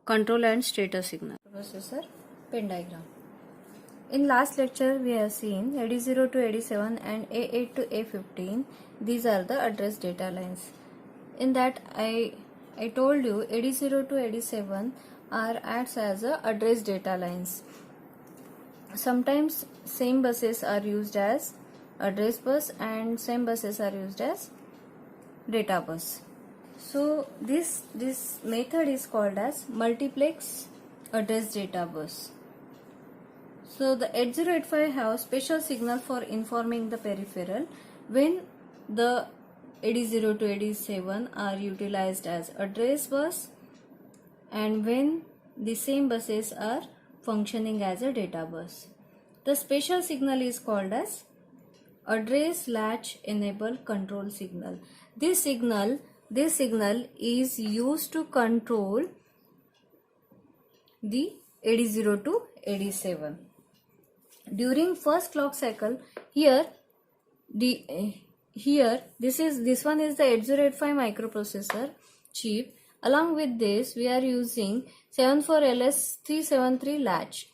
control and status signal. Processor pin diagram. In last lecture we have seen AD0 to AD7 and A8 to A15. These are the address data lines. In that I told you AD0 to AD7 acts as a address data lines. Sometimes same buses are used as address bus and same buses are used as data bus. So this method is called as multiplex address data bus. So the 8085 have special signal for informing the peripheral when the AD0 to AD7 are utilized as address bus and when the same buses are functioning as a data bus. The special signal is called as address latch enable control signal. This signal is used to control the AD0 to AD7. During first clock cycle, this one is the 8085 microprocessor chip. Along with this, we are using 74LS373 latch.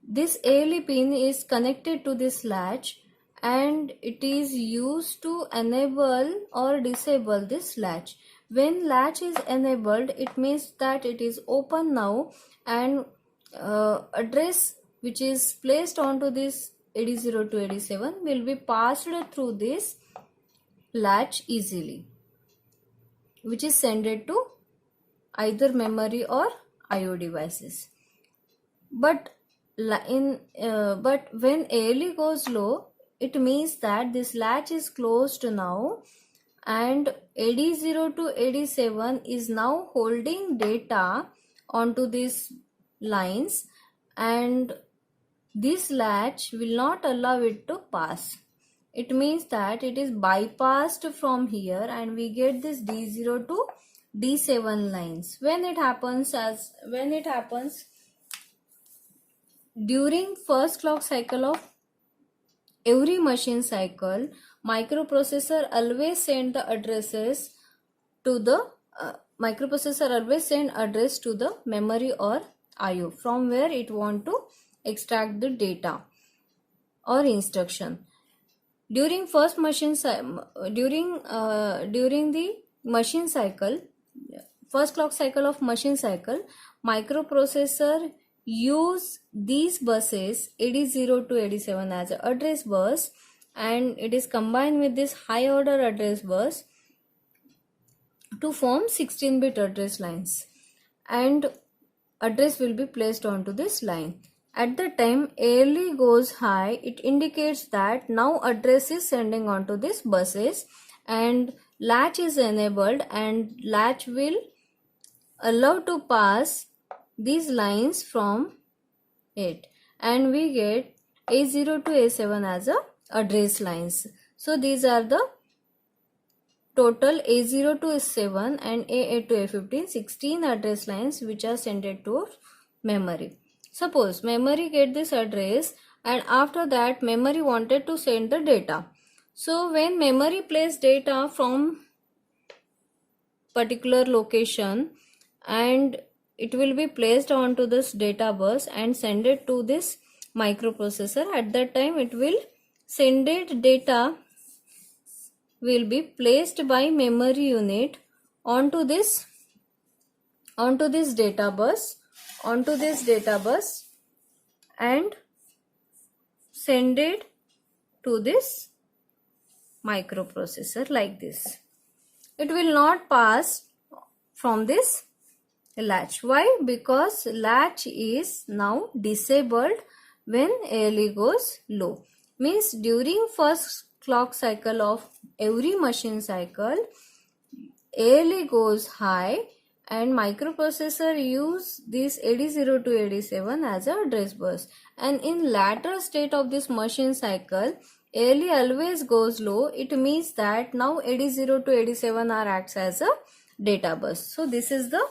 This ALE pin is connected to this latch and it is used to enable or disable this latch. When latch is enabled, it means that it is open now and address which is placed onto this AD0 to AD7 will be passed through this latch easily, which is sent to either memory or IO devices. But when ALE goes low, it means that this latch is closed now and AD0 to AD7 is now holding data onto these lines and this latch will not allow it to pass. It means that it is bypassed from here and we get this D0 to D7 lines. When it happens during first clock cycle of every machine cycle, microprocessor always send the addresses to the address to the memory or IO from where it want to extract the data or instruction. During the machine cycle, first clock cycle of machine cycle, microprocessor use these buses AD0 to AD7 as an address bus and it is combined with this high order address bus to form 16-bit address lines and address will be placed onto this line. At the time ALE goes high, it indicates that now address is sending onto these buses and latch is enabled and latch will allow to pass these lines from it and we get A0 to A7 as a address lines. So these are the total A0 to A7 and A8 to A15 16 address lines which are sent to memory. Suppose memory get this address and after that memory wanted to send the data. So when memory plays data from particular location and it will be placed onto this data bus and send it to this microprocessor. At that time it will send it data will be placed by memory unit onto this data bus and send it to this microprocessor like this. It will not pass from this latch. Why? Because latch is now disabled when ALE goes low. Means during first clock cycle of every machine cycle, ALE goes high and microprocessor use this AD0 to AD7 as a address bus and in latter state of this machine cycle ALE always goes low. It means that now AD0 to AD7 are acts as a data bus. So this is the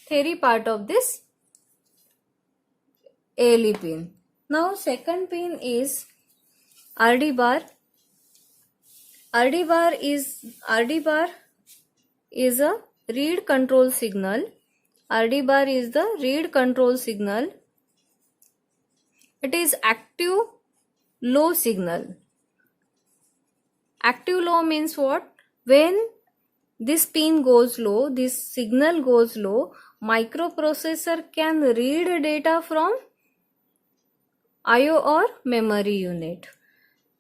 theory part of this ALE pin. Now second pin is RD bar. RD bar is a read control signal RD bar is the read control signal. It is active low signal. Active low means what? When this pin goes low, this signal goes low, microprocessor can read data from IO or memory unit.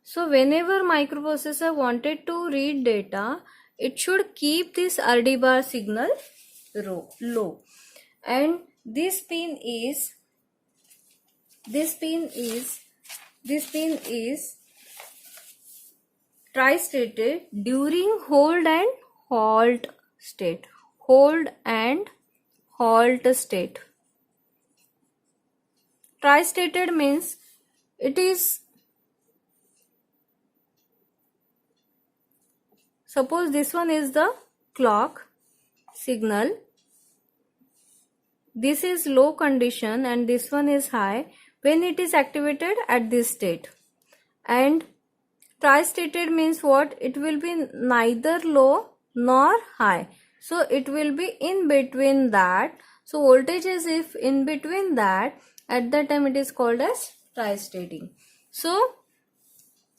So whenever microprocessor wanted to read data, it should keep this RD bar signal low. And this pin is tri-stated during hold and halt state. Hold and halt state. Tri-stated means it is, suppose this one is the clock signal, this is low condition and this one is high when it is activated at this state. And tri-stated means what? It will be neither low nor high. So it will be in between that. So voltage is if in between that, at that time it is called as tri-stating. So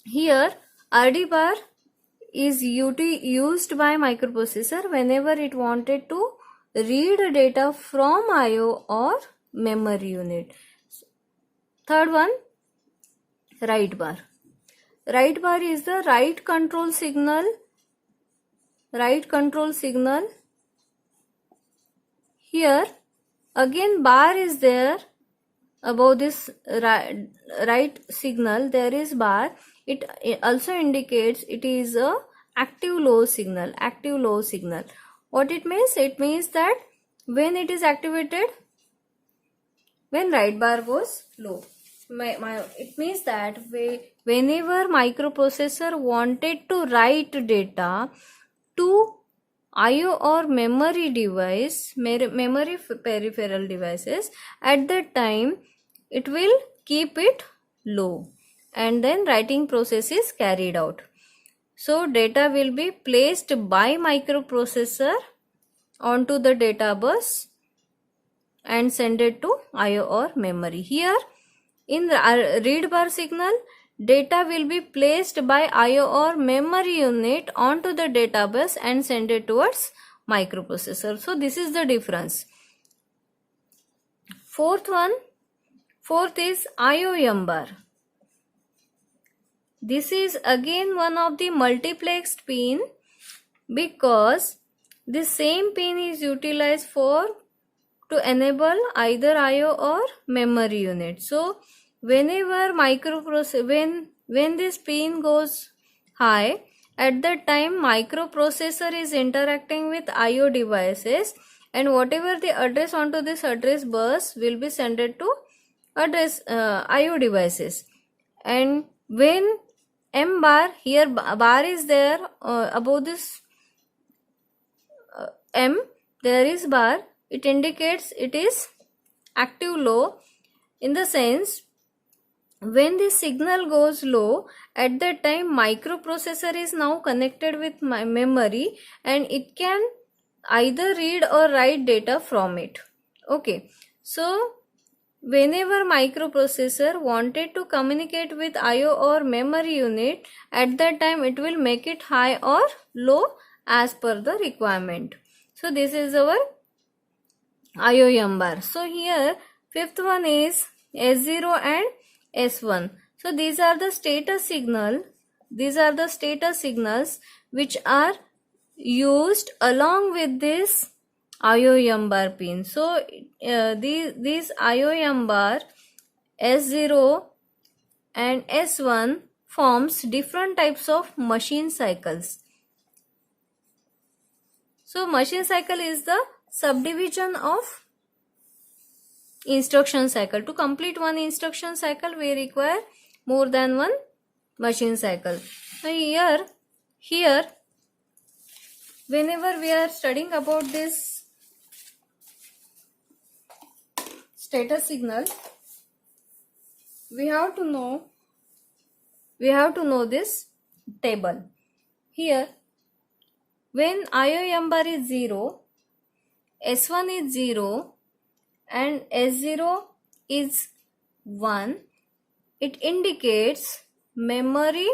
here RD bar is used by microprocessor whenever it wanted to read data from IO or memory unit. Third one, write bar. Write bar is the write control signal. Here again bar is there above this write signal. There is bar. It also indicates it is a active low signal. What it means? It means that when it is activated, when write bar goes low, it means that whenever microprocessor wanted to write data to IO or memory device, memory peripheral devices, at that time it will keep it low and then writing process is carried out. So data will be placed by microprocessor onto the data bus and send it to IO or memory. Here in the read bar signal, data will be placed by IO or memory unit onto the data bus and send it towards microprocessor. So this is the difference. Fourth is IOM bar. This is again one of the multiplexed pin because the same pin is utilized to enable either IO or memory unit. So whenever when this pin goes high, at that time microprocessor is interacting with IO devices and whatever the address onto this address bus will be sent to address IO devices. And when M bar, here bar is there above this M, there is bar, it indicates it is active low, in the sense when the signal goes low, at that time microprocessor is now connected with my memory and it can either read or write data from it. Okay, so whenever microprocessor wanted to communicate with IO or memory unit, at that time it will make it high or low as per the requirement. So this is our IOM bar. So here fifth one is S0 and S1. So these are the status signals which are used along with this IOM bar pin. So these IOM bar S0 and S1 forms different types of machine cycles. So machine cycle is the subdivision of instruction cycle. To complete one instruction cycle, we require more than one machine cycle. So here whenever we are studying about this status signal, we have to know this table. Here when IOM bar is 0, S1 is 0 and S0 is 1, it indicates memory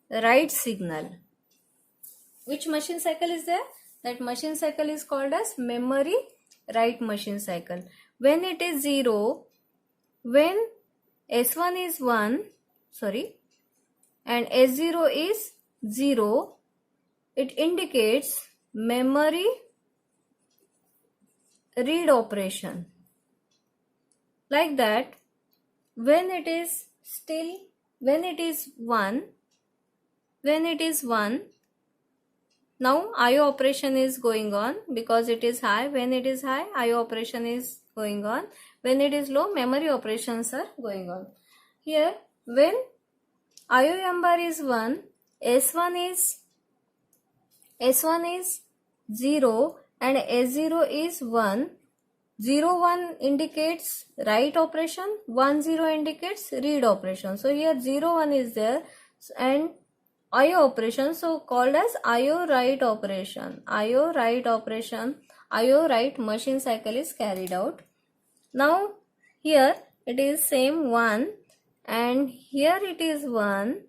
write signal. Which machine cycle is there? That machine cycle is called as memory write machine cycle. When it is 0, when S1 is 1, and S0 is 0, it indicates memory read operation. Like that, when it is 1, now IO operation is going on because it is high. When it is high, IO operation is going on. When it is low, memory operations are going on. Here, when IO M bar is 1, S1 is 0 and S0 is 1. 0, 1 indicates write operation, 1, 0 indicates read operation. So here 0, 1 is there and IO operation, so called as IO write operation. IO write machine cycle is carried out. Now here it is same 1 and here it is 1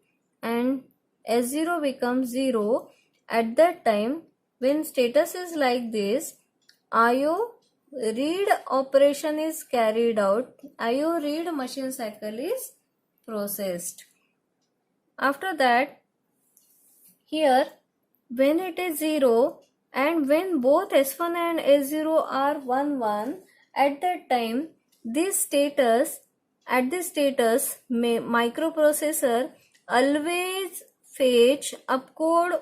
and S0 becomes 0. At that time, when status is like this, IO read operation is carried out. IO read machine cycle is processed. After that, here when it is 0 and when both S1 and S0 are 1, 1, at that time microprocessor always fetch opcode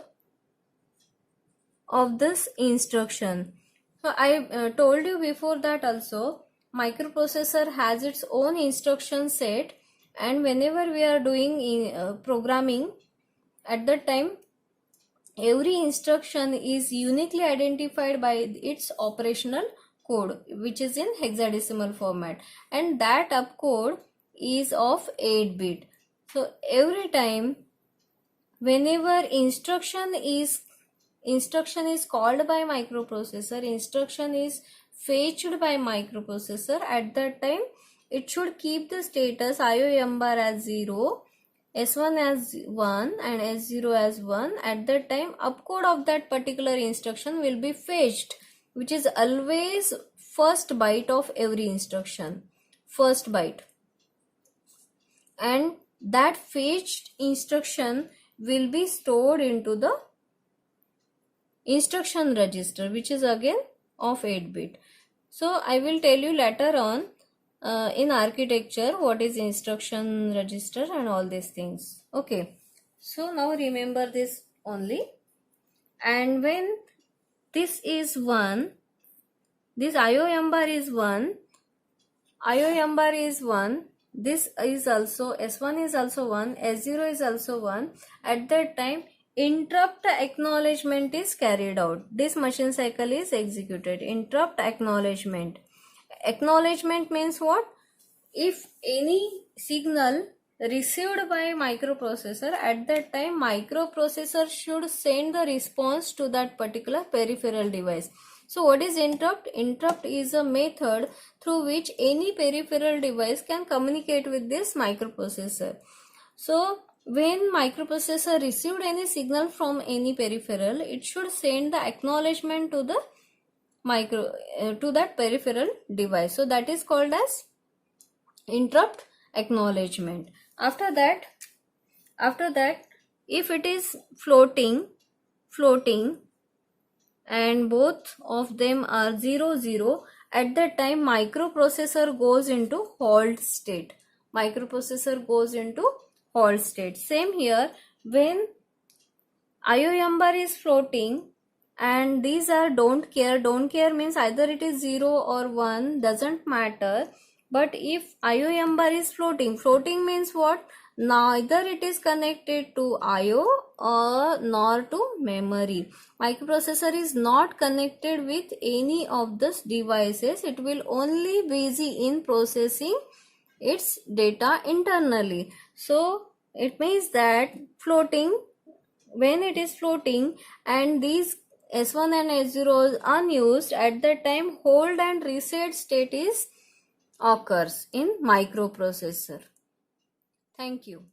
of this instruction. So I told you before that also, microprocessor has its own instruction set, and whenever we are doing programming, at that time every instruction is uniquely identified by its operational code, which is in hexadecimal format, and that opcode is of 8-bit. So every time whenever instruction is called by microprocessor, instruction is fetched by microprocessor, at that time it should keep the status IO M bar as 0, S1 as 1 and S0 as 1. At that time opcode of that particular instruction will be fetched, which is always first byte of every instruction, first byte, and that fetched instruction will be stored into the instruction register, which is again of 8-bit. So I will tell you later on in architecture what is instruction register and all these things. Okay, so now remember this only. And when this is 1, this IO M bar is 1, this is also, S1 is also 1, S0 is also 1. At that time interrupt acknowledgement is carried out. This machine cycle is executed. Interrupt acknowledgement. Acknowledgement means what? If any signal received by microprocessor, at that time microprocessor should send the response to that particular peripheral device. So what is interrupt? Interrupt is a method through which any peripheral device can communicate with this microprocessor. So when microprocessor received any signal from any peripheral, it should send the acknowledgement to the to that peripheral device. So that is called as interrupt acknowledgement. After that, if it is floating and both of them are 0, 0, at that time microprocessor goes into halt state. Same here, when IO M bar is floating and these are don't care means either it is 0 or 1, doesn't matter. But if IO M bar is floating means what? Neither it is connected to IO or nor to memory. Microprocessor is not connected with any of these devices. It will only be busy in processing its data internally. So it means that when it is floating and these S1 and S0 is unused, at that time hold and reset state is occurs in microprocessor. Thank you.